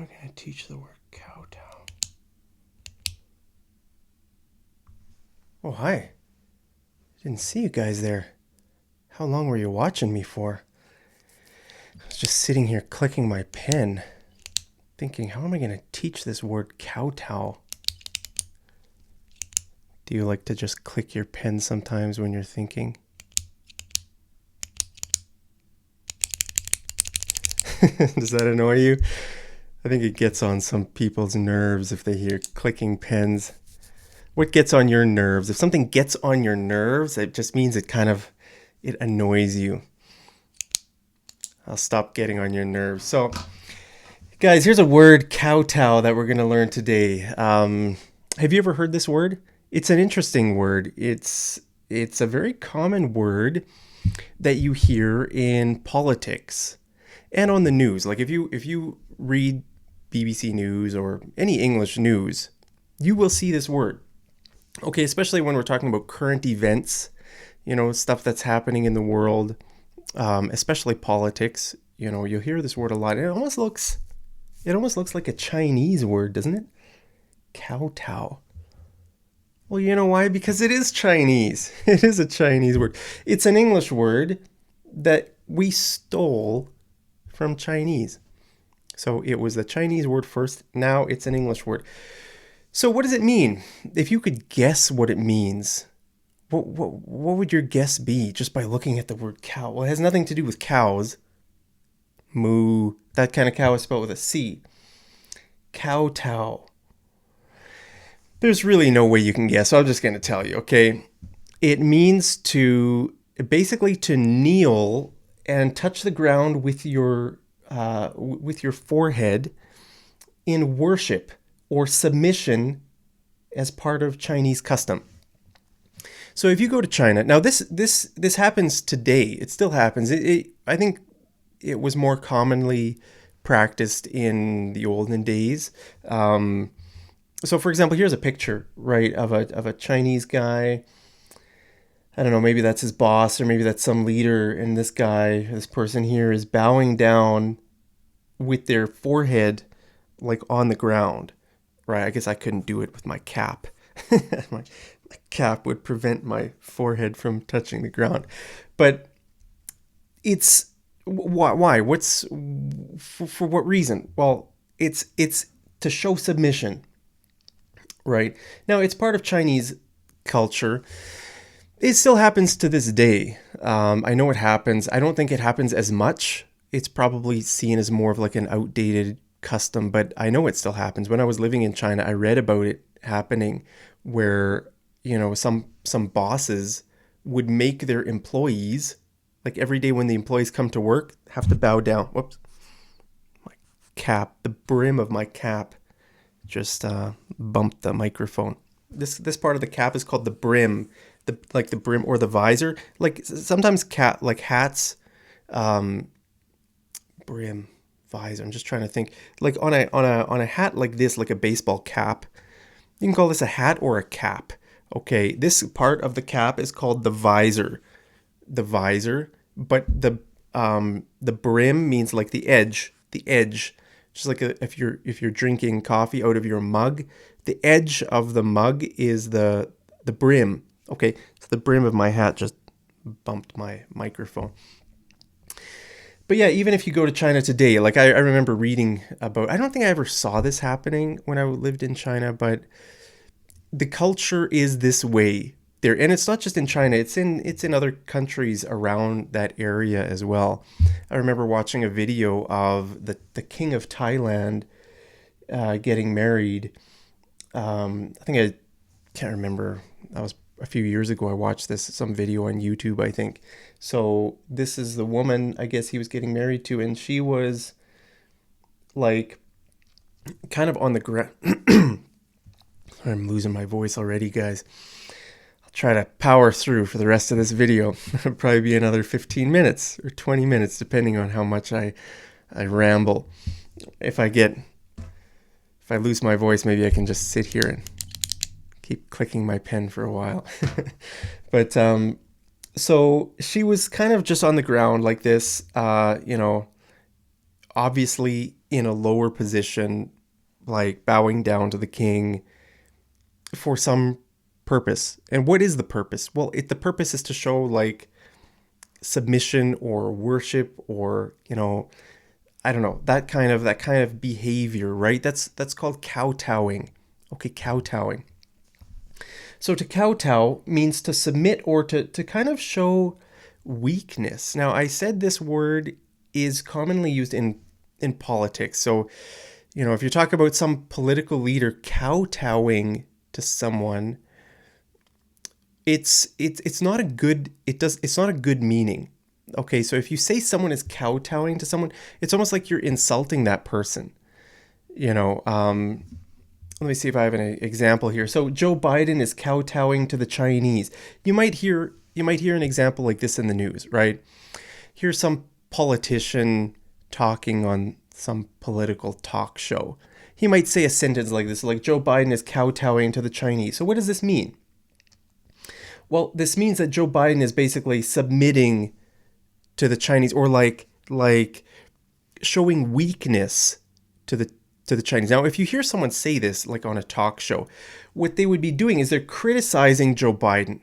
am I going to teach the word kowtow? Oh, hi. Didn't see you guys there. How long were you watching me for? I was just sitting here clicking my pen, thinking, how am I going to teach this word kowtow? Do you like to just click your pen sometimes when you're thinking? Does that annoy you? I think it gets on some people's nerves if they hear clicking pens. What gets on your nerves? If something gets on your nerves, it just means it annoys you. I'll stop getting on your nerves. So, guys, here's a word, kowtow, that we're going to learn today. Have you ever heard this word? It's an interesting word. It's a very common word that you hear in politics and on the news. Like if you read BBC News or any English news, you will see this word. Okay, especially when we're talking about current events, stuff that's happening in the world, especially politics. You'll hear this word a lot. It almost looks like a Chinese word, doesn't it? Kowtow. Well, you know why? Because it is Chinese. It is a Chinese word. It's an English word that we stole from Chinese. So it was the Chinese word first. Now it's an English word. So what does it mean? If you could guess what it means, what would your guess be just by looking at the word cow? Well, it has nothing to do with cows. Moo. That kind of cow is spelled with a C. Kowtow. There's really no way you can guess, so I'm just going to tell you, okay? It means basically to kneel and touch the ground with your forehead in worship or submission as part of Chinese custom. So if you go to China, now this happens today. It still happens. I think it was more commonly practiced in the olden days. So for example, here's a picture, right, of a Chinese guy. I don't know, maybe that's his boss or maybe that's some leader, and this person here is bowing down with their forehead like on the ground, right? I guess I couldn't do it with my cap. my cap would prevent my forehead from touching the ground. But it's why? What's for what reason? Well, it's to show submission. Right. Now, it's part of Chinese culture. It still happens to this day. I know it happens. I don't think it happens as much. It's probably seen as more of like an outdated custom, but I know it still happens. When I was living in China, I read about it happening where, some bosses would make their employees, like every day when the employees come to work, have to bow down. Whoops. My cap, the brim of my cap just bumped the microphone. This part of the cap is called the brim, the brim or the visor. Like sometimes hats, brim, visor. I'm just trying to think. Like on a hat like this, like a baseball cap, you can call this a hat or a cap. Okay, this part of the cap is called the visor. The visor, but the brim means like the edge. The edge. Just like if you're drinking coffee out of your mug, the edge of the mug is the brim. Okay, so the brim of my hat just bumped my microphone. But yeah, even if you go to China today, like I remember reading about, I don't think I ever saw this happening when I lived in China, but the culture is this way there, and it's not just in China, it's in other countries around that area as well. I remember watching a video of the king of Thailand getting married. I think I can't remember. That was a few years ago. I watched some video on YouTube, I think. So this is the woman I guess he was getting married to, and she was like kind of on the ground. I'm losing my voice already, guys. Try to power through for the rest of this video. It'll probably be another 15 minutes or 20 minutes, depending on how much I ramble. If I lose my voice, maybe I can just sit here and keep clicking my pen for a while. But so she was kind of just on the ground like this, obviously in a lower position, like bowing down to the king for some purpose. And what is the purpose? Well, the purpose is to show like submission or worship, or I don't know, that kind of behavior, right? That's called kowtowing. Okay, kowtowing. So to kowtow means to submit or to kind of show weakness. Now, I said this word is commonly used in politics. So, if you talk about some political leader kowtowing to someone, it's not a good it's not a good meaning. Okay, so if you say someone is kowtowing to someone, it's almost like you're insulting that person. Let me see if I have an example here. So Joe Biden is kowtowing to the Chinese. You might hear an example like this in the news, right? Here's some politician talking on some political talk show. He might say a sentence like this, like Joe Biden is kowtowing to the Chinese. So what does this mean? Well, this means that Joe Biden is basically submitting to the Chinese, or like showing weakness to the Chinese. Now, if you hear someone say this like on a talk show, what they would be doing is they're criticizing Joe Biden.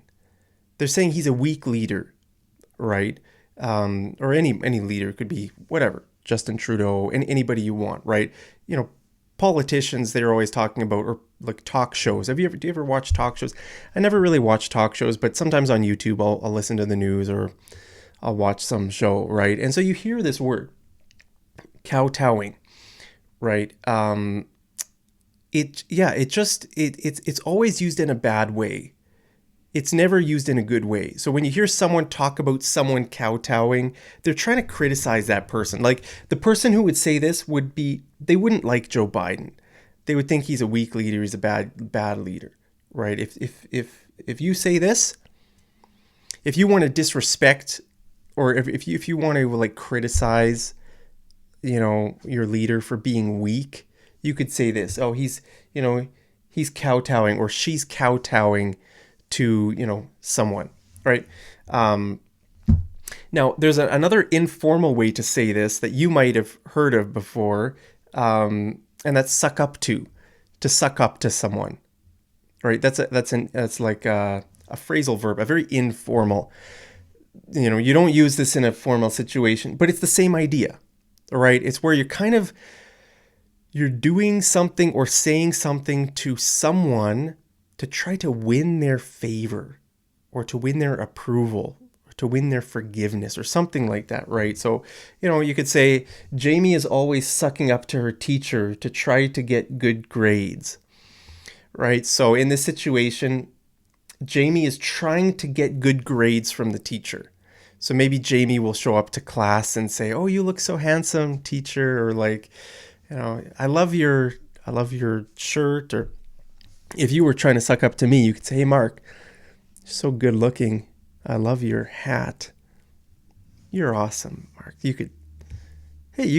They're saying he's a weak leader, right? Or any leader, could be whatever, Justin Trudeau, and anybody you want, right? Politicians, they're always talking about, or like talk shows. Do you ever watch talk shows? I never really watch talk shows, but sometimes on YouTube I'll listen to the news, or I'll watch some show, right? And so you hear this word, kowtowing, right? It's always used in a bad way. It's never used in a good way. So when you hear someone talk about someone kowtowing, they're trying to criticize that person. Like the person who would say this they wouldn't like Joe Biden. They would think he's a weak leader, he's a bad leader, right? If you say this, if you want to disrespect, or if you want to like criticize, your leader for being weak, you could say this. Oh, he's kowtowing, or she's kowtowing to, someone, right? Now, there's another informal way to say this that you might have heard of before, and that's suck up to suck up to someone, right? That's like a phrasal verb, a very informal. You don't use this in a formal situation, but it's the same idea, right? It's where you're doing something or saying something to someone to try to win their favor, or to win their approval, or to win their forgiveness, or something like that, right? So, you could say, Jamie is always sucking up to her teacher to try to get good grades, right? So in this situation, Jamie is trying to get good grades from the teacher. So maybe Jamie will show up to class and say, "Oh, you look so handsome, teacher," or like, "I love your shirt," or if you were trying to suck up to me, you could say, "Hey, Mark, you're so good looking. I love your hat. You're awesome, Mark." You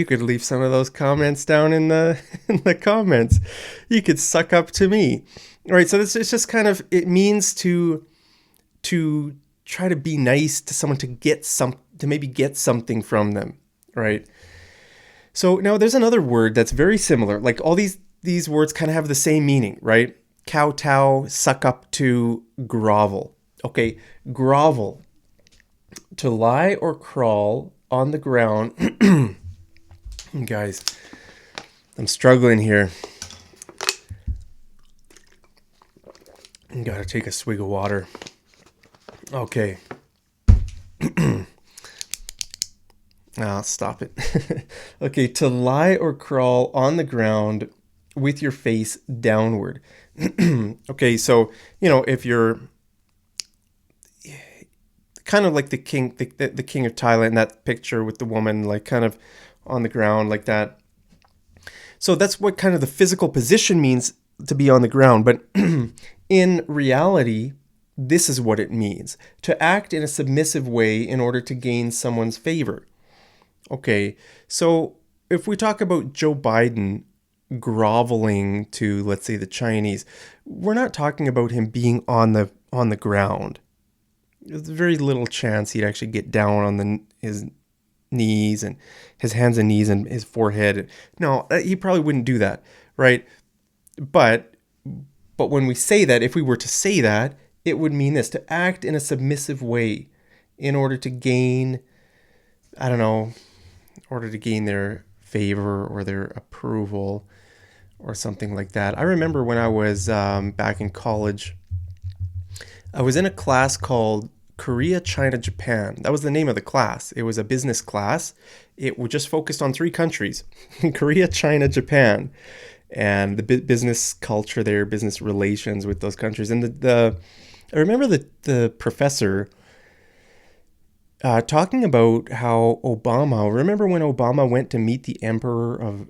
could leave some of those comments down in the comments. You could suck up to me, right? So it's just kind of, it means to try to be nice to someone, to maybe get something from them, right? So now there's another word that's very similar. Like all these words kind of have the same meaning, right? Kowtow, suck up to, grovel. Okay, grovel. To lie or crawl on the ground. Guys, I'm struggling here. Gotta take a swig of water. Okay. Stop it. Okay, to lie or crawl on the ground with your face downward. Okay, so, if you're kind of like the king of Thailand, that picture with the woman, like kind of on the ground like that. So that's what kind of the physical position means, to be on the ground. But in reality, this is what it means: to act in a submissive way in order to gain someone's favor. Okay, so if we talk about Joe Biden groveling to, let's say, the Chinese, we're not talking about him being on the ground. There's very little chance he'd actually get down on his knees and his hands and knees and his forehead. No, he probably wouldn't do that, right? But when we say that, if we were to say that, it would mean this: to act in a submissive way in order to gain, I don't know, in order to gain their favor or their approval or something like that. I remember when I was back in college, I was in a class called Korea, China, Japan. That was the name of the class. It was a business class. It was just focused on 3 countries: Korea, China, Japan, and the business culture there, business relations with those countries. And I remember the professor talking about how Obama. Remember when Obama went to meet the Emperor of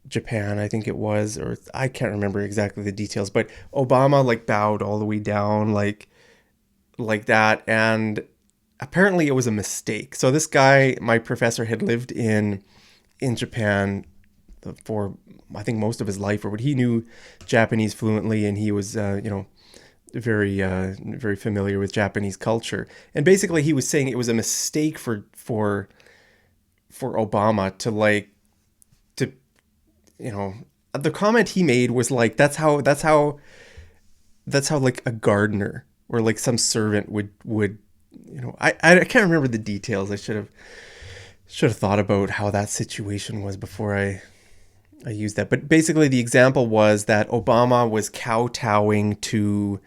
Japan, I think it was, or I can't remember exactly the details, but Obama like bowed all the way down, like that, and apparently it was a mistake. So this guy, my professor, had lived in Japan for, I think, most of his life, or what, he knew Japanese fluently, and he was very familiar with Japanese culture. And basically he was saying it was a mistake for Obama to the comment he made was like, that's how like a gardener or like some servant would I can't remember the details. I should have thought about how that situation was before I used that. But basically the example was that Obama was kowtowing to,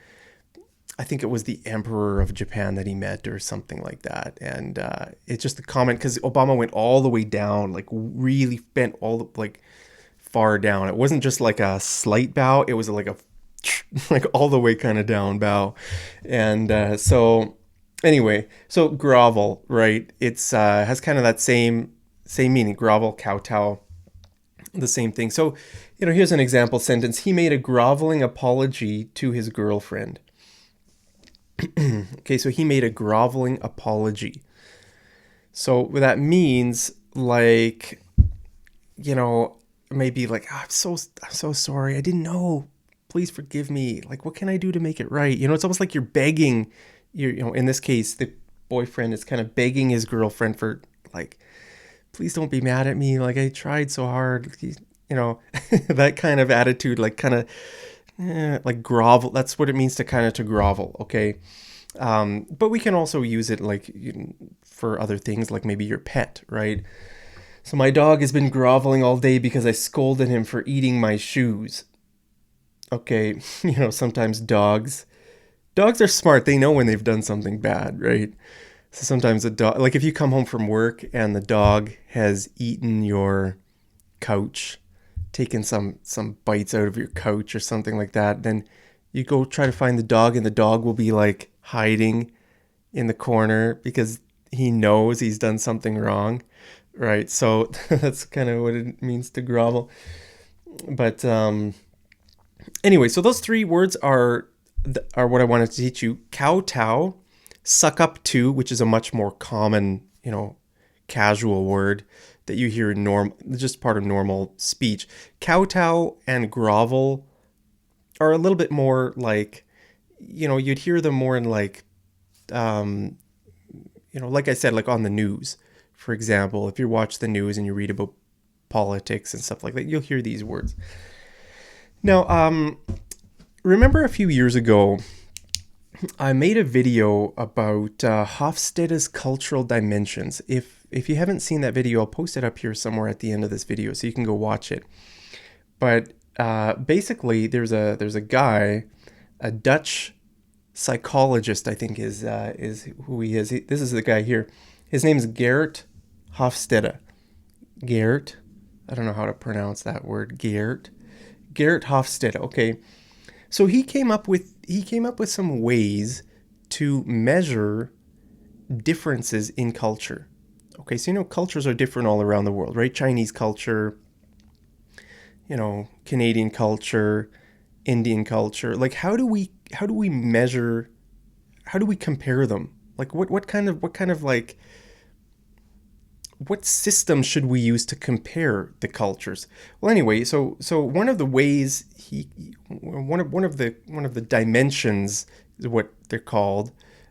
I think it was the Emperor of Japan that he met or something like that. And it's just a comment because Obama went all the way down, like really bent all the, like far down. It wasn't just like a slight bow. It was like a like all the way kind of down bow. And so anyway, so grovel, right? It's has kind of that same meaning. Grovel, kowtow, the same thing. So, here's an example sentence. He made a groveling apology to his girlfriend. Okay, so he made a groveling apology. So what that means, like, maybe like, oh, I'm so sorry. I didn't know. Please forgive me. Like, what can I do to make it right? It's almost like you're begging. In this case, the boyfriend is kind of begging his girlfriend for, like, please don't be mad at me. Like, I tried so hard. That kind of attitude, like kind of like grovel. That's what it means to kind of to grovel. Okay. But we can also use it like for other things, like maybe your pet, right? So my dog has been groveling all day because I scolded him for eating my shoes. Okay, sometimes dogs are smart. They know when they've done something bad, right? So sometimes a dog, like if you come home from work and the dog has eaten your couch, taken some bites out of your couch or something like that, then you go try to find the dog, and the dog will be like hiding in the corner because he knows he's done something wrong, right? So that's kind of what it means to grovel. But anyway, so those 3 words are what I wanted to teach you. Kowtow, suck up to, which is a much more common, casual word that you hear in just part of normal speech. Kowtow and grovel are a little bit more like, you'd hear them more in like, like I said, like on the news, for example. If you watch the news and you read about politics and stuff like that, you'll hear these words. Now, remember a few years ago, I made a video about Hofstede's cultural dimensions. If you haven't seen that video, I'll post it up here somewhere at the end of this video so you can go watch it. But basically, there's a guy, a Dutch psychologist, I think is who he is. This is the guy here. His name is Geert Hofstede. Geert, I don't know how to pronounce that word. Geert Hofstede. Okay, so he came up with some ways to measure differences in culture. Okay, so cultures are different all around the world, right? Chinese culture, Canadian culture, Indian culture. Like, how do we measure? How do we compare them? Like, what kind of like, what system should we use to compare the cultures? Well, anyway, so one of the ways one of the dimensions is what they're called.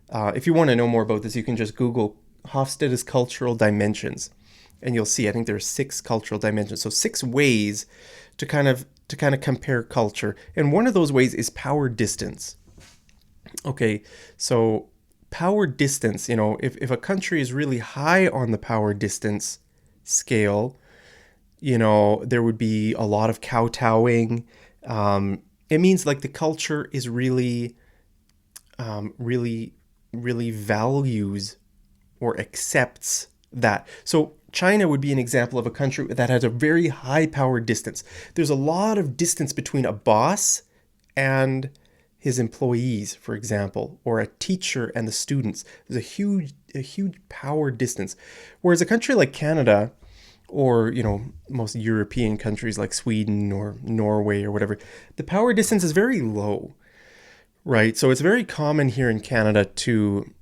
If you want to know more about this, you can just Google Hofstede's cultural dimensions, and you'll see I think there are 6 cultural dimensions. So 6 ways to kind of compare culture, and one of those ways is power distance. Okay, so power distance, if a country is really high on the power distance scale, there would be a lot of kowtowing. It means like the culture is really, really values or accepts that. So China would be an example of a country that has a very high power distance. There's a lot of distance between a boss and his employees, for example, or a teacher and the students. There's a huge power distance. Whereas a country like Canada, or most European countries like Sweden or Norway or whatever, the power distance is very low, right? So it's very common here in Canada to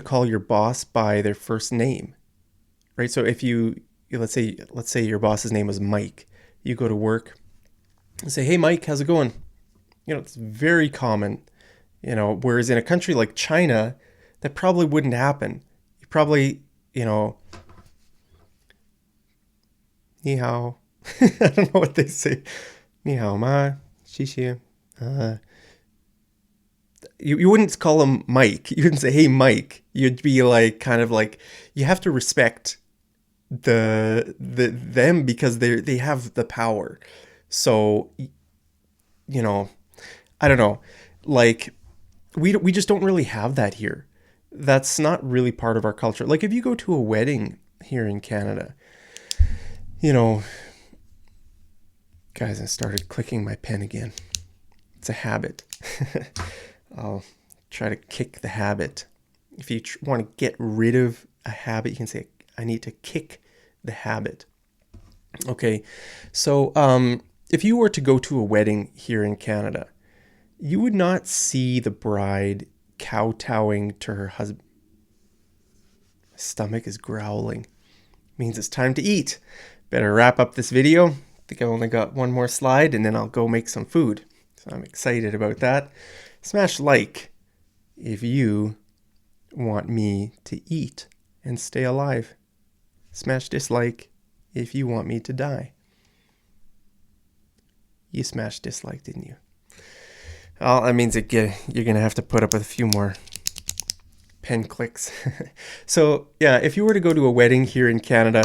call your boss by their first name, right? So if let's say your boss's name was Mike, you go to work and say, "Hey Mike, how's it going?" It's very common, whereas in a country like China, that probably wouldn't happen. You probably, ni hao. I don't know what they say. Ni hao ma, xi xi. You wouldn't call him Mike. You wouldn't say, "Hey Mike." You'd be like, kind of like, you have to respect them because they have the power. So, I don't know. Like, we just don't really have that here. That's not really part of our culture. Like, if you go to a wedding here in Canada, guys, I started clicking my pen again. It's a habit. I'll try to kick the habit. If you want to get rid of a habit, you can say, "I need to kick the habit." Okay, so if you were to go to a wedding here in Canada, you would not see the bride kowtowing to her husband. My stomach is growling. It means it's time to eat. Better wrap up this video. I think I've only got one more slide and then I'll go make some food. So I'm excited about that. Smash like if you want me to eat and stay alive. Smash dislike if you want me to die. You smashed dislike, didn't you? Well, that means you're going to have to put up with a few more pen clicks. So, yeah, if you were to go to a wedding here in Canada,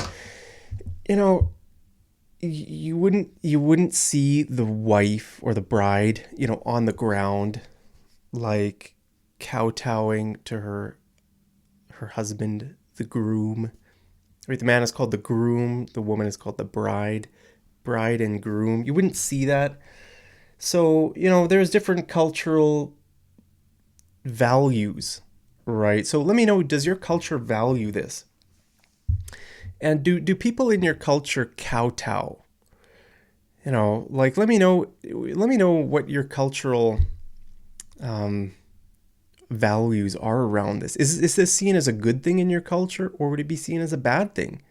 you wouldn't see the wife or the bride, on the ground, like kowtowing to her husband, the groom. Right, the man is called the groom, the woman is called the bride and groom. You wouldn't see that. So, there's different cultural values, right? So let me know, does your culture value this? And do people in your culture kowtow? Like, let me know what your cultural values are around this. Is this seen as a good thing in your culture, or would it be seen as a bad thing?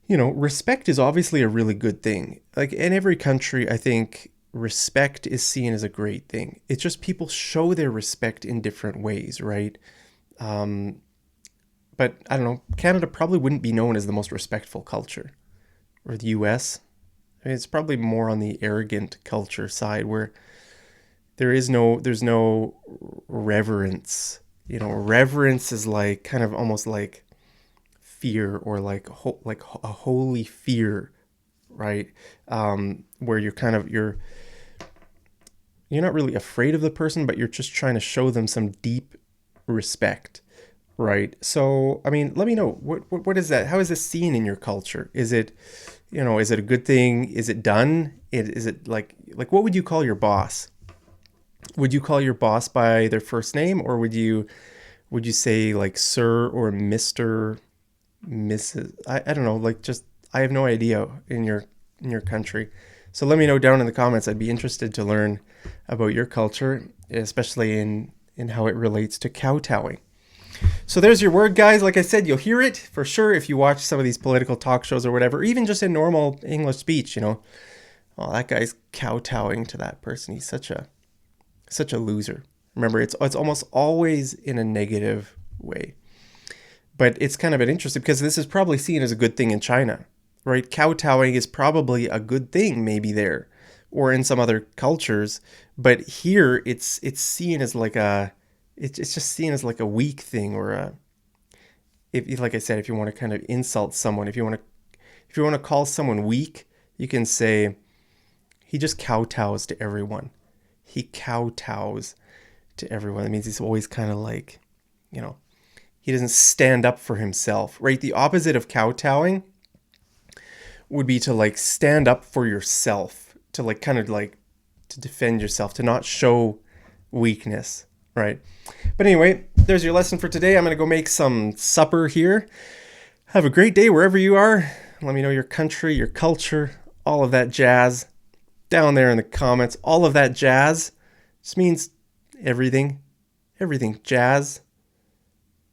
Respect is obviously a really good thing. Like, in every country, I think respect is seen as a great thing. It's just people show their respect in different ways, right? But I don't know, Canada probably wouldn't be known as the most respectful culture. Or the US. It's probably more on the arrogant culture side, where there's no reverence. Reverence is like kind of almost like fear, or like a holy fear, right? Where you're not really afraid of the person, but you're just trying to show them some deep respect, right? So, I mean, let me know, what is that? How is this seen in your culture? Is it, is it a good thing? Is it done? Is it like what would you call your boss? Would you call your boss by their first name, or would you say like sir or Mr., Mrs.? I don't know, like, just, I have no idea in your country. So let me know down in the comments. I'd be interested to learn about your culture, especially in how it relates to kowtowing. So there's your word, guys. Like I said, you'll hear it for sure if you watch some of these political talk shows or whatever, or even just in normal English speech, Oh, that guy's kowtowing to that person. He's such a loser. Remember, it's almost always in a negative way. But it's kind of an interesting because this is probably seen as a good thing in China, right? Kowtowing is probably a good thing maybe there or in some other cultures. But here it's seen as like it's just seen as like a weak thing or a, if like I said, if you want to kind of insult someone, if you want to call someone weak, you can say he just kowtows to everyone. He kowtows to everyone. That means he's always kind of like, you know, he doesn't stand up for himself, right? The opposite of kowtowing would be to like stand up for yourself, to like kind of like to defend yourself, to not show weakness, right? But anyway, there's your lesson for today. I'm going to go make some supper here. Have a great day wherever you are. Let me know your country, your culture, all of that jazz down there in the comments. All of that jazz just means everything. Everything. Jazz.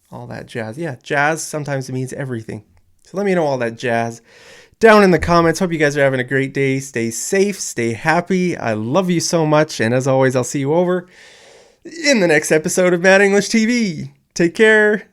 All that jazz. Yeah, jazz sometimes it means everything. So let me know all that jazz down in the comments. Hope you guys are having a great day. Stay safe. Stay happy. I love you so much. And as always, I'll see you over in the next episode of Mad English TV. Take care.